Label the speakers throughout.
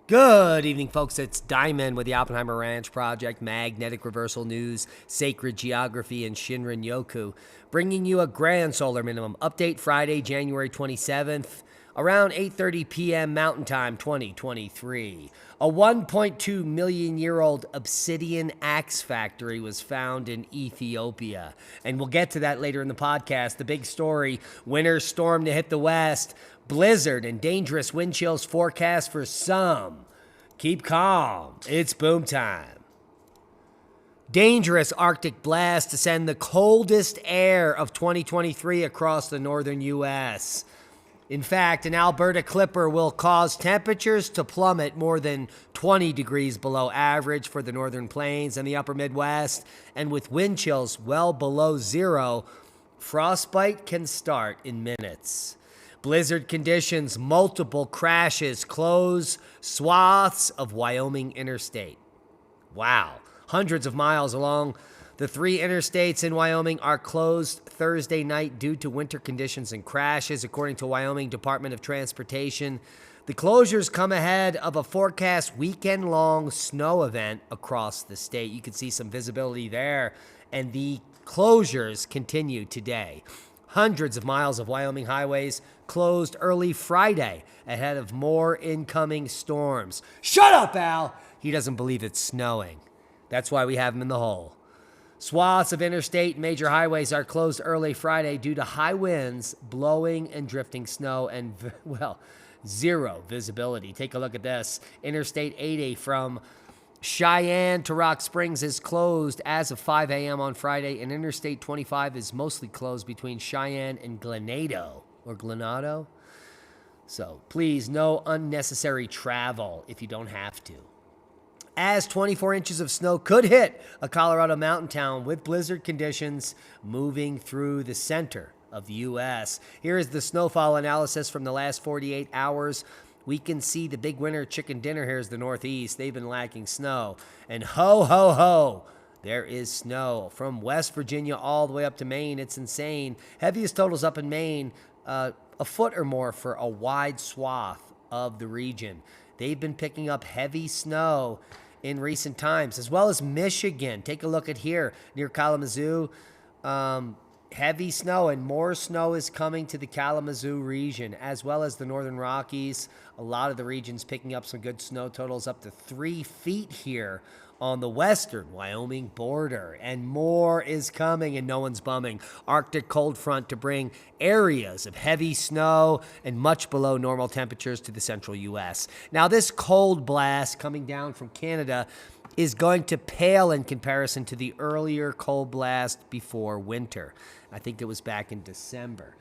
Speaker 1: Good evening, folks. It's Diamond with the Oppenheimer Ranch Project, Magnetic Reversal News, Sacred Geography, and Shinrin Yoku, bringing you a grand solar minimum update Friday, January 27th, around 8:30 p.m. Mountain Time 2023. A 1.2 million year old Obsidian axe factory was found in Ethiopia. And we'll get to that later in the podcast. The big story, winter storm to hit the west, blizzard and dangerous wind chills forecast for some. Keep calm. It's boom time. Dangerous Arctic blast to send the coldest air of 2023 across the northern U.S. In fact, an Alberta clipper will cause temperatures to plummet more than 20 degrees below average for the northern plains and the upper Midwest, and with wind chills well below zero, frostbite can start in minutes. Blizzard conditions, multiple crashes, close swaths of Wyoming Interstate. Wow. Hundreds of miles along the three interstates in Wyoming are closed Thursday night due to winter conditions and crashes, according to Wyoming Department of Transportation. The closures come ahead of a forecast weekend-long snow event across the state. You can see some visibility there, and the closures continue today. Hundreds of miles of Wyoming highways closed early Friday ahead of more incoming storms. Shut up, Al! He doesn't believe it's snowing. That's why we have him in the hole. Swaths of interstate and major highways are closed early Friday due to high winds, blowing and drifting snow, and, well, zero visibility. Take a look at this. Interstate 80 from Cheyenne to Rock Springs is closed as of 5 a.m. on Friday, and Interstate 25 is mostly closed between Cheyenne and Glenado, or Glenado. So please, no unnecessary travel if you don't have to. As 24 inches of snow could hit a Colorado mountain town with blizzard conditions moving through the center of the U.S. Here is the snowfall analysis from the last 48 hours. We can see the big winter chicken dinner here is the Northeast. They've been lacking snow. And ho, ho, ho, there is snow. From West Virginia all the way up to Maine, it's insane. Heaviest totals up in Maine, a foot or more for a wide swath of the region. They've been picking up heavy snow in recent times, as well as Michigan. Take a look at here near Kalamazoo. Heavy snow, and more snow is coming to the Kalamazoo region, as well as the Northern Rockies. A lot of the regions picking up some good snow totals, up to 3 feet here on the western Wyoming border. And more is coming, and no one's bumming. Arctic cold front to bring areas of heavy snow and much below normal temperatures to the central U.S. Now, this cold blast coming down from Canada is going to pale in comparison to the earlier cold blast before winter. I think it was back in December.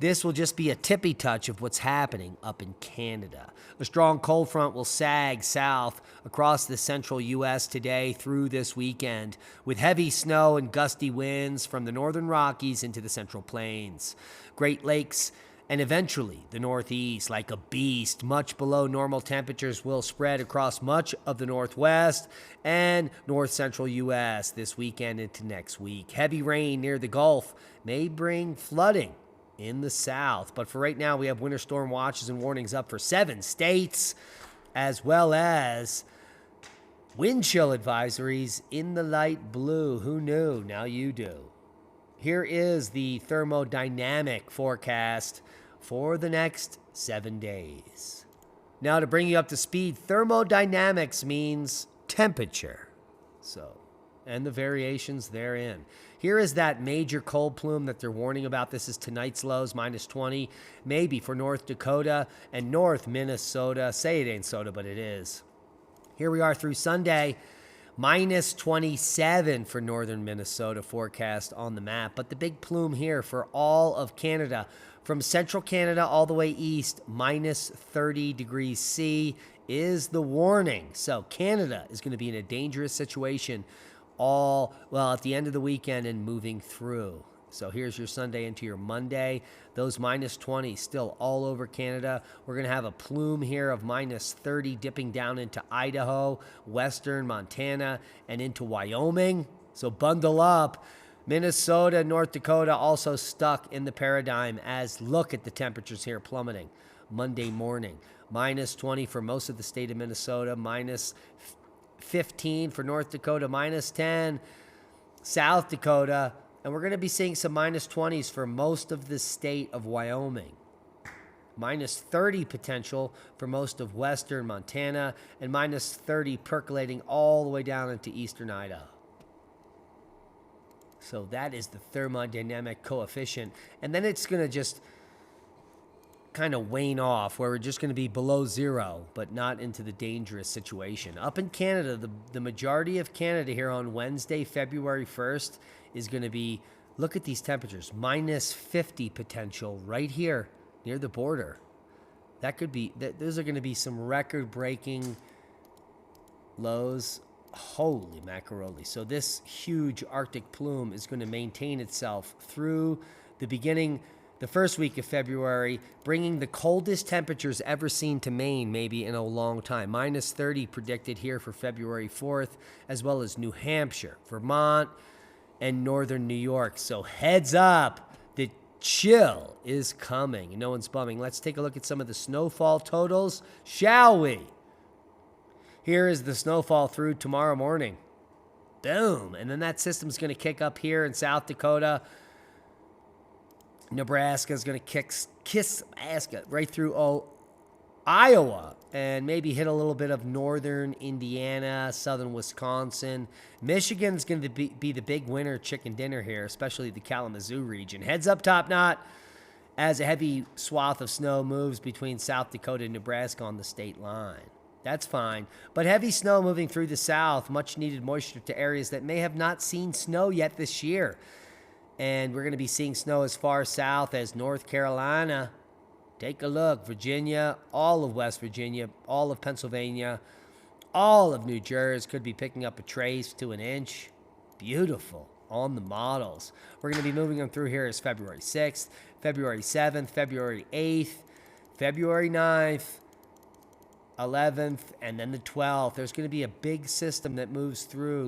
Speaker 1: This will just be a tippy touch of what's happening up in Canada. A strong cold front will sag south across the central U.S. today through this weekend, with heavy snow and gusty winds from the northern Rockies into the central plains. Great Lakes and eventually the Northeast, like a beast, much below normal temperatures will spread across much of the Northwest and north central U.S. this weekend into next week. Heavy rain near the Gulf may bring flooding in the south, but for right now we have winter storm watches and warnings up for 7 states, as well as wind chill advisories in the light blue. Who knew? Now you do. Here is the thermodynamic forecast for the next 7 days. Now, to bring you up to speed, thermodynamics means temperature. And the variations therein. Here is that major cold plume that they're warning about. This is tonight's lows, minus 20, maybe for North Dakota and North Minnesota. Say it ain't soda, but it is. Here we are through Sunday, minus 27 for northern Minnesota forecast on the map. But the big plume here for all of Canada, from central Canada all the way east, minus 30 degrees C is the warning. So Canada is going to be in a dangerous situation at the end of the weekend and moving through. So here's your Sunday into your Monday. Those minus 20 still all over Canada. We're going to have a plume here of minus 30 dipping down into Idaho, western Montana, and into Wyoming. So bundle up. Minnesota, North Dakota also stuck in the paradigm as look at the temperatures here plummeting. Monday morning. Minus 20 for most of the state of Minnesota. Minus 15 for North Dakota. Minus 10 South Dakota. And we're going to be seeing some minus 20s for most of the state of Wyoming. Minus 30 potential for most of western Montana. And minus 30 percolating all the way down into eastern Idaho. So that is the thermodynamic coefficient. And then it's going to just kind of wane off, where we're just going to be below zero, but not into the dangerous situation. Up in Canada, the majority of Canada here on Wednesday, February 1st, is going to be, look at these temperatures, minus 50 potential right here near the border. That could be, those are going to be some record-breaking lows. Holy macaroni. So this huge Arctic plume is going to maintain itself through the first week of February, bringing the coldest temperatures ever seen to Maine maybe in a long time. Minus 30 predicted here for February 4th, as well as New Hampshire, Vermont, and northern New York. So heads up, the chill is coming and no one's bumming. Let's take a look at some of the snowfall totals, shall we? Here is the snowfall through tomorrow morning. Boom. And then that system's going to kick up here in South Dakota. Nebraska is going to kiss Alaska right through Iowa and maybe hit a little bit of northern Indiana, southern Wisconsin. Michigan's going to be the big winner chicken dinner here, especially the Kalamazoo region. Heads up, Top Knot, as a heavy swath of snow moves between South Dakota and Nebraska on the state line. That's fine. But heavy snow moving through the south, much needed moisture to areas that may have not seen snow yet this year. And we're going to be seeing snow as far south as North Carolina. Take a look. Virginia, all of West Virginia, all of Pennsylvania, all of New Jersey could be picking up a trace to an inch. Beautiful on the models. We're going to be moving them through here as February 6th, February 7th, February 8th, February 9th, 11th, and then the 12th. There's going to be a big system that moves through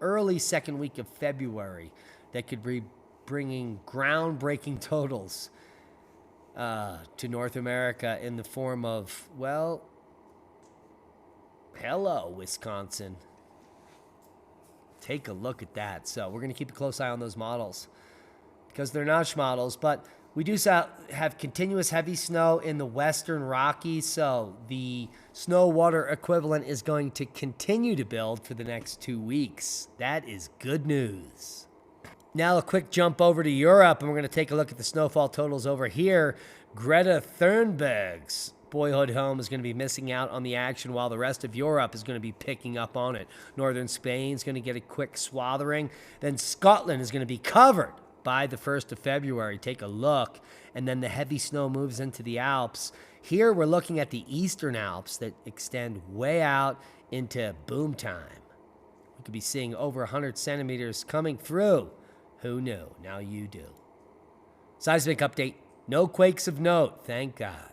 Speaker 1: early second week of February that could be bringing groundbreaking totals to North America in the form of, well, hello, Wisconsin. Take a look at that. So we're going to keep a close eye on those models because they're notch models, but we do have continuous heavy snow in the western Rockies, so the snow water equivalent is going to continue to build for the next 2 weeks. That is good news. Now a quick jump over to Europe, and we're going to take a look at the snowfall totals over here. Greta Thunberg's boyhood home is going to be missing out on the action while the rest of Europe is going to be picking up on it. Northern Spain's going to get a quick swathering. Then Scotland is going to be covered by the 1st of February. Take a look. And then the heavy snow moves into the Alps. Here we're looking at the eastern Alps that extend way out into boom time. We could be seeing over 100 centimeters coming through. Who knew? Now you do. Seismic update. No quakes of note, thank God.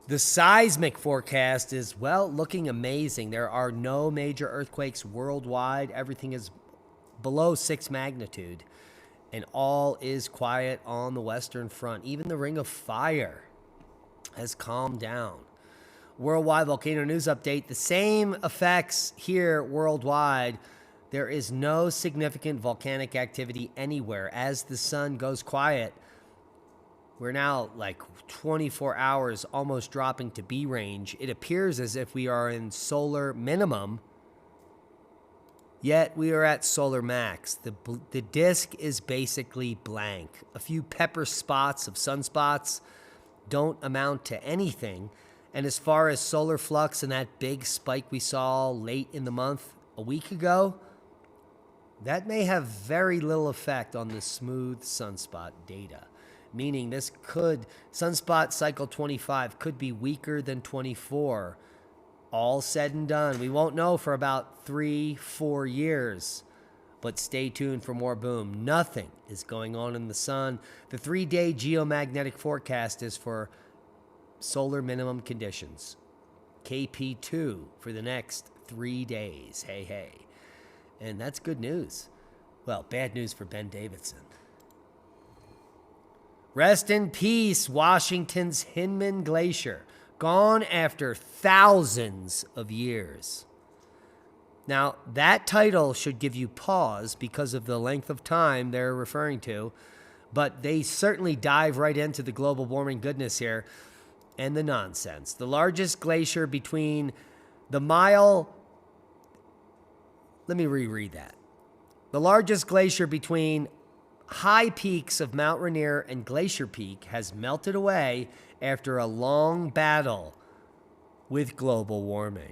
Speaker 1: The seismic forecast is, well, looking amazing. There are no major earthquakes worldwide. Everything is below 6 magnitude. And all is quiet on the Western Front. Even the Ring of Fire has calmed down. Worldwide volcano news update. The same effects here worldwide. There is no significant volcanic activity anywhere. As the sun goes quiet, we're now like 24 hours almost dropping to B range. It appears as if we are in solar minimum, yet we are at solar max. The disk is basically blank. A few pepper spots of sunspots don't amount to anything. And as far as solar flux and that big spike we saw late in the month a week ago, that may have very little effect on the smooth sunspot data. Meaning this sunspot cycle 25 could be weaker than 24. All said and done. We won't know for about 3-4 years. But stay tuned for more boom. Nothing is going on in the sun. The 3-day geomagnetic forecast is for solar minimum conditions. KP2 for the next 3 days. Hey, hey. And that's good news. Well, bad news for Ben Davidson. Rest in peace, Washington's Hinman Glacier, gone after thousands of years. Now, that title should give you pause because of the length of time they're referring to, but they certainly dive right into the global warming goodness here and the nonsense. The largest glacier between the mile... Let me reread that. The largest glacier between high peaks of Mount Rainier and Glacier Peak has melted away after a long battle with global warming.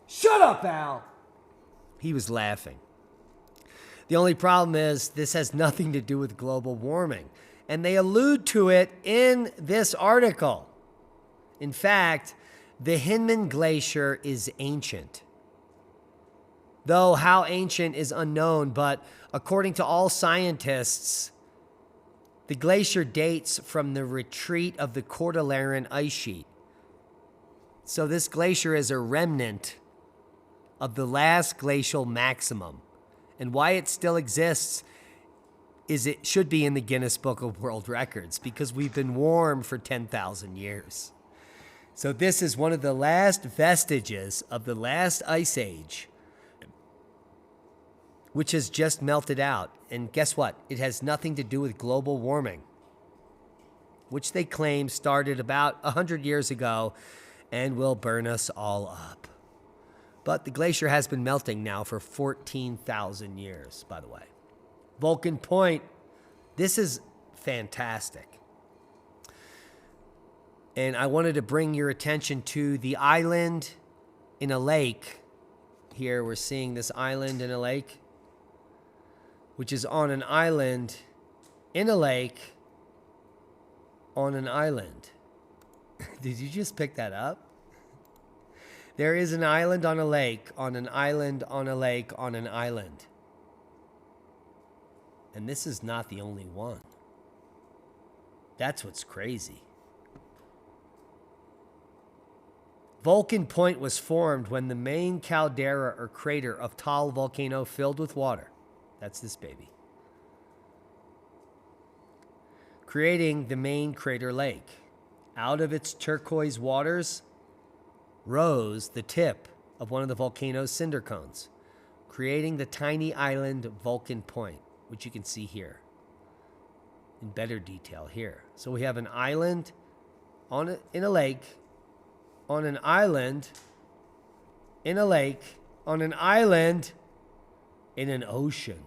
Speaker 1: Shut up, Al! He was laughing. The only problem is this has nothing to do with global warming, and they allude to it in this article. In fact, the Hinman Glacier is ancient. Though how ancient is unknown, but according to all scientists, the glacier dates from the retreat of the Cordilleran ice sheet. So this glacier is a remnant of the last glacial maximum. And why it still exists is it should be in the Guinness Book of World Records because we've been warm for 10,000 years. So this is one of the last vestiges of the last ice age, which has just melted out. And guess what? It has nothing to do with global warming, which they claim started about 100 years ago and will burn us all up. But the glacier has been melting now for 14,000 years, by the way. Vulcan Point, this is fantastic. And I wanted to bring your attention to the island in a lake. Here we're seeing this island in a lake, which is on an island in a lake on an island. Did you just pick that up? There is an island on a lake, on an island, on a lake, on an island. And this is not the only one. That's what's crazy. Vulcan Point was formed when the main caldera or crater of Taal volcano filled with water. That's this baby. Creating the main crater lake. Out of its turquoise waters rose the tip of one of the volcano's cinder cones, creating the tiny island Vulcan Point, which you can see here in better detail here. So we have an island in a lake, on an island, in a lake, on an island, in an ocean.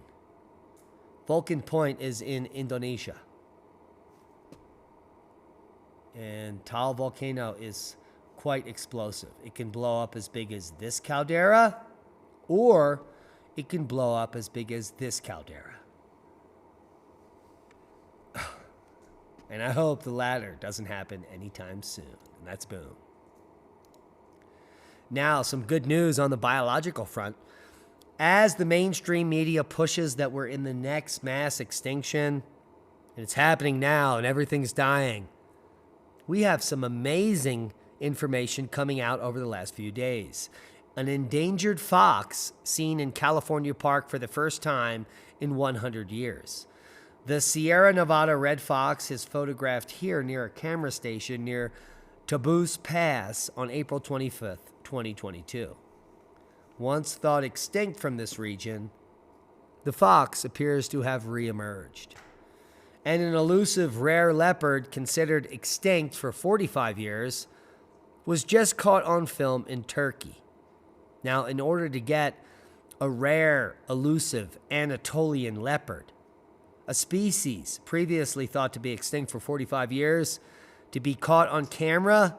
Speaker 1: Vulcan Point is in Indonesia. And Taal volcano is quite explosive. It can blow up as big as this caldera, or it can blow up as big as this caldera. And I hope the latter doesn't happen anytime soon. And that's boom. Now, some good news on the biological front. As the mainstream media pushes that we're in the next mass extinction, and it's happening now and everything's dying, we have some amazing information coming out over the last few days. An endangered fox seen in California Park for the first time in 100 years. The Sierra Nevada red fox is photographed here near a camera station near Taboose Pass on April 25th, 2022. Once thought extinct from this region, the fox appears to have reemerged. And an elusive rare leopard considered extinct for 45 years was just caught on film in Turkey. Now, in order to get a rare, elusive Anatolian leopard, a species previously thought to be extinct for 45 years, to be caught on camera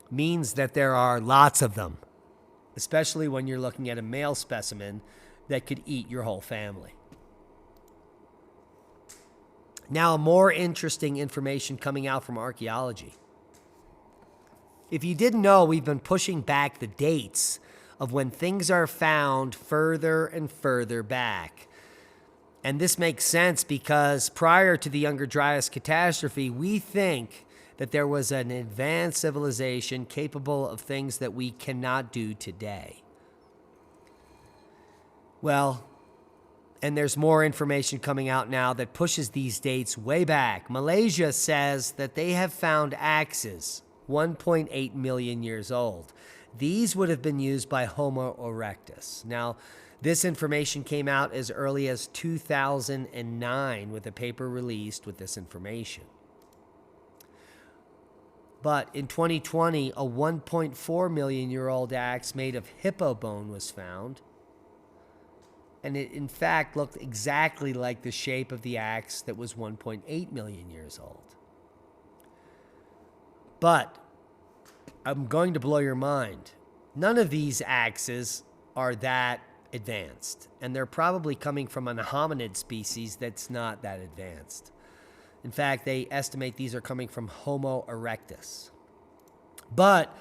Speaker 1: means that there are lots of them, especially when you're looking at a male specimen that could eat your whole family. Now, more interesting information coming out from archaeology. If you didn't know, we've been pushing back the dates of when things are found further and further back. And this makes sense because prior to the Younger Dryas catastrophe, we think that there was an advanced civilization capable of things that we cannot do today. Well, And there's more information coming out now that pushes these dates way back. Malaysia says that they have found axes 1.8 million years old. These would have been used by Homo erectus. Now, this information came out as early as 2009 with a paper released with this information. But in 2020, a 1.4 million year old axe made of hippo bone was found. And it, in fact, looked exactly like the shape of the axe that was 1.8 million years old. But I'm going to blow your mind. None of these axes are that advanced, and they're probably coming from an hominid species that's not that advanced. In fact, they estimate these are coming from Homo erectus. But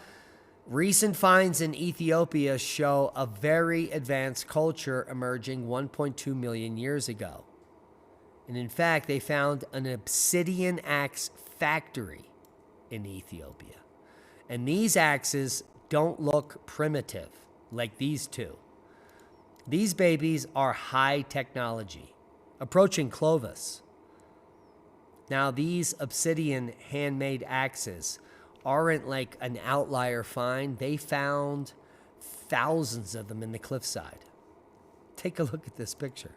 Speaker 1: recent finds in Ethiopia show a very advanced culture emerging 1.2 million years ago. And in fact, they found an obsidian axe factory in Ethiopia. And these axes don't look primitive like these two. These babies are high technology, approaching Clovis. Now, these obsidian handmade axes aren't like an outlier find. They found thousands of them in the cliffside. Take a look at this picture.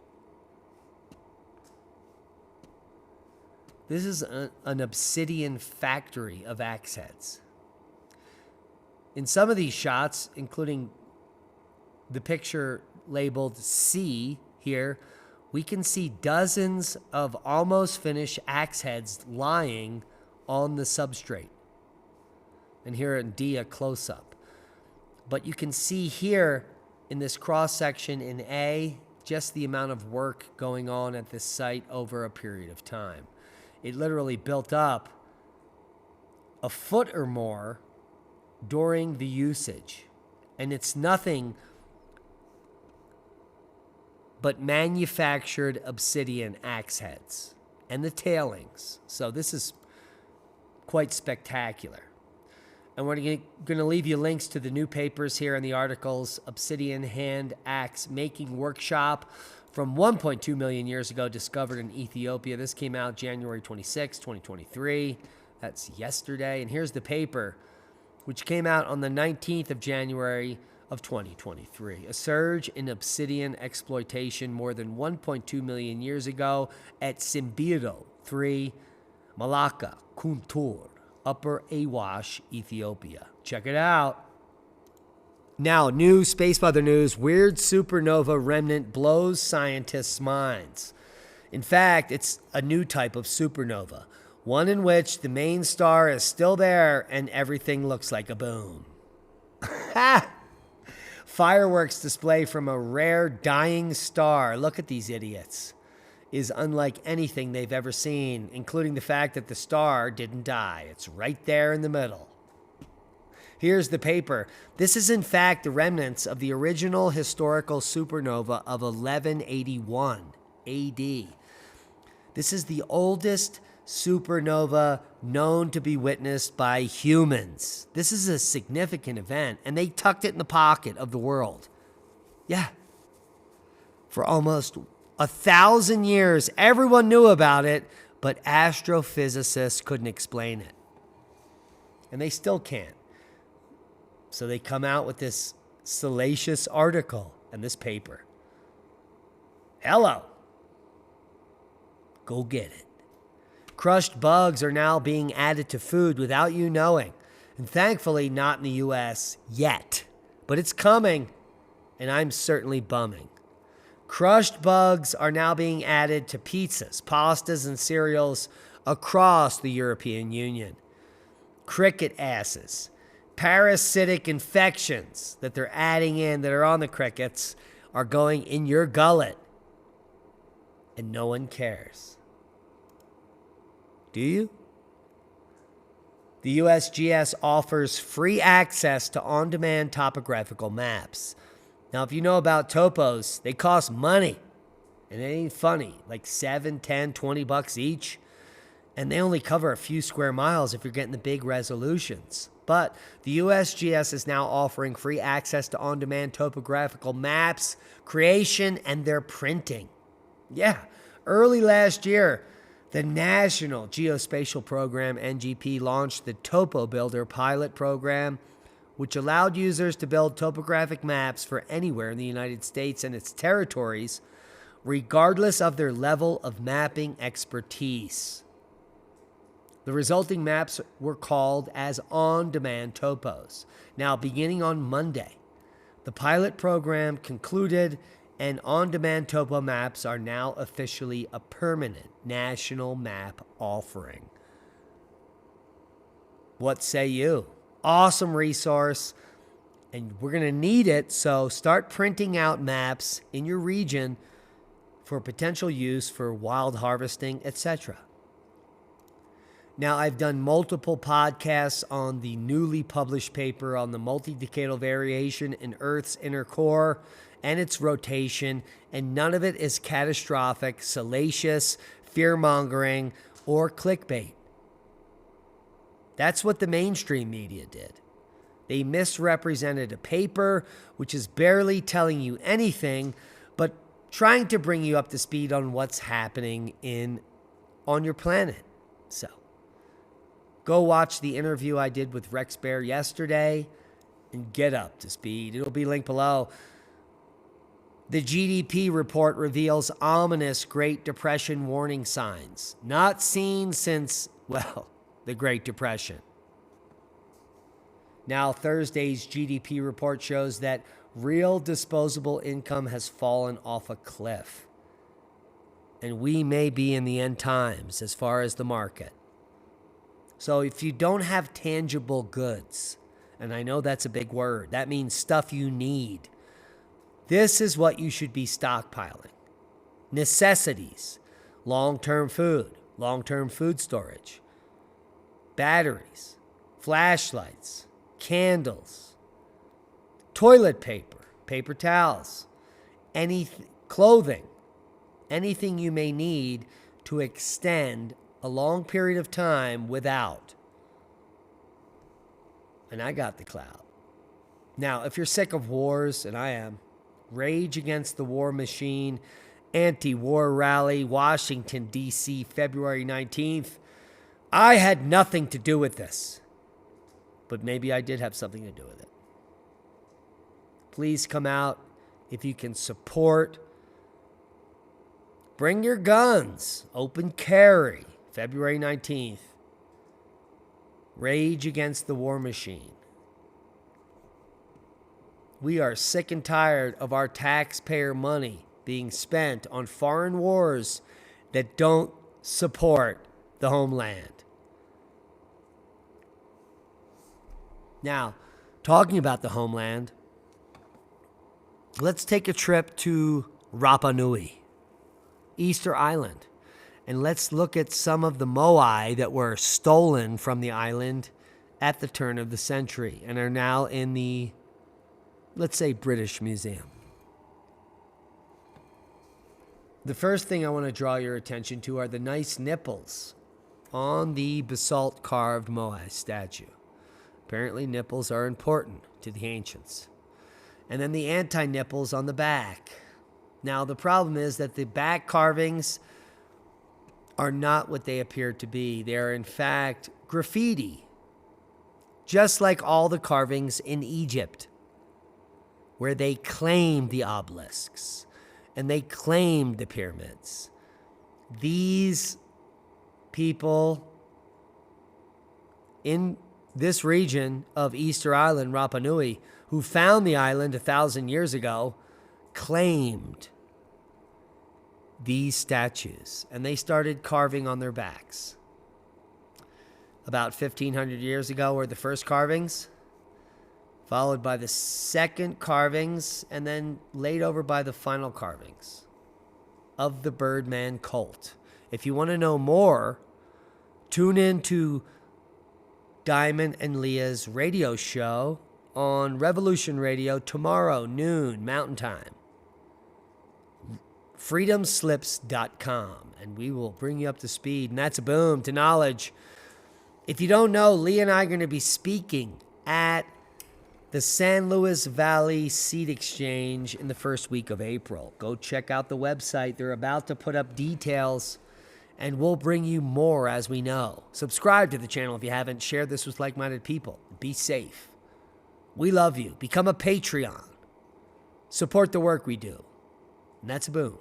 Speaker 1: This is an obsidian factory of axe heads. In some of these shots, including the picture labeled C here, we can see dozens of almost finished axe heads lying on the substrate. And here in D, a close-up. But you can see here in this cross-section in A, just the amount of work going on at this site over a period of time. It literally built up a foot or more during the usage. And it's nothing but manufactured obsidian axe heads and the tailings. So this is quite spectacular. And we're going to leave you links to the new papers here in the articles. Obsidian Hand Axe Making Workshop from 1.2 million years ago, discovered in Ethiopia. This came out January 26, 2023. That's yesterday. And here's the paper, which came out on the 19th of January of 2023. A surge in obsidian exploitation more than 1.2 million years ago at Simbiro 3, Malacca, Kuntur, Upper Awash, Ethiopia. Check it out. Now, new Space Weather news. Weird supernova remnant blows scientists' minds. In fact, it's a new type of supernova, one in which the main star is still there and everything looks like a boom. Fireworks display from a rare dying star. Look at these idiots. Is unlike anything they've ever seen, including the fact that the star didn't die. It's right there in the middle. Here's the paper. This is in fact the remnants of the original historical supernova of 1181 AD. This is the oldest supernova known to be witnessed by humans. This is a significant event, and they tucked it in the pocket of the world. Yeah. For almost 1,000 years, everyone knew about it, but astrophysicists couldn't explain it. And they still can't. So they come out with this salacious article and this paper. Hello. Go get it. Crushed bugs are now being added to food without you knowing. And thankfully not in the US yet. But it's coming, and I'm certainly bumming. Crushed bugs are now being added to pizzas, pastas, and cereals across the European Union. Cricket asses, parasitic infections that they're adding in that are on the crickets are going in your gullet. And no one cares. Do you? The USGS offers free access to on-demand topographical maps. Now, if you know about topos, they cost money. And it ain't funny. Like $7, $10, $20 each. And they only cover a few square miles if you're getting the big resolutions. But the USGS is now offering free access to on-demand topographical maps, creation, and their printing. Yeah, early last year, the National Geospatial Program, NGP, launched the Topo Builder pilot program, which allowed users to build topographic maps for anywhere in the United States and its territories, regardless of their level of mapping expertise. The resulting maps were called as on-demand topos. Now, beginning on Monday, the pilot program concluded, and on-demand topo maps are now officially a permanent national map offering. What say you? Awesome resource, and we're going to need it, so start printing out maps in your region for potential use for wild harvesting, etc. Now, I've done multiple podcasts on the newly published paper on the multi-decadal variation in Earth's inner core and its rotation, and none of it is catastrophic, salacious, fear-mongering, or clickbait. That's what the mainstream media did. They misrepresented a paper, which is barely telling you anything, but trying to bring you up to speed on what's happening on your planet. So, go watch the interview I did with Rex Bear yesterday and get up to speed. It'll be linked below. The GDP report reveals ominous Great Depression warning signs, not seen since, well, the Great Depression. Now, Thursday's GDP report shows that real disposable income has fallen off a cliff. And we may be in the end times as far as the market. So if you don't have tangible goods, and I know that's a big word, that means stuff you need, this is what you should be stockpiling. Necessities, long-term food storage, batteries, flashlights, candles, toilet paper, paper towels, clothing, anything you may need to extend a long period of time without. And I got the cloud. Now, if you're sick of wars, and I am, Rage Against the War Machine, anti-war rally, Washington, D.C., February 19th. I had nothing to do with this, but maybe I did have something to do with it. Please come out if you can support. Bring your guns. Open carry. February 19th. Rage Against the War Machine. We are sick and tired of our taxpayer money being spent on foreign wars that don't support the homeland. Now, talking about the homeland, let's take a trip to Rapa Nui, Easter Island, and let's look at some of the moai that were stolen from the island at the turn of the century and are now in the, let's say, British Museum. The first thing I want to draw your attention to are the nice nipples on the basalt carved moai statue. Apparently, nipples are important to the ancients. And then the anti-nipples on the back. Now, the problem is that the back carvings are not what they appear to be. They are, in fact, graffiti, just like all the carvings in Egypt, where they claimed the obelisks and they claimed the pyramids. These people in this region of Easter Island, Rapa Nui, who found the island 1,000 years ago, claimed these statues, and they started carving on their backs. About 1,500 years ago were the first carvings, followed by the second carvings, and then laid over by the final carvings of the Birdman cult. If you want to know more, tune in to Diamond and Leah's radio show on Revolution Radio tomorrow, noon, Mountain Time. freedomslips.com, and we will bring you up to speed. And that's a boom to knowledge. If you don't know, Leah and I are going to be speaking at the San Luis Valley Seed Exchange in the first week of April. Go check out the website. They're about to put up details, and we'll bring you more as we know. Subscribe to the channel if you haven't. Share this with like-minded people. Be safe. We love you. Become a Patreon. Support the work we do. And that's a boom.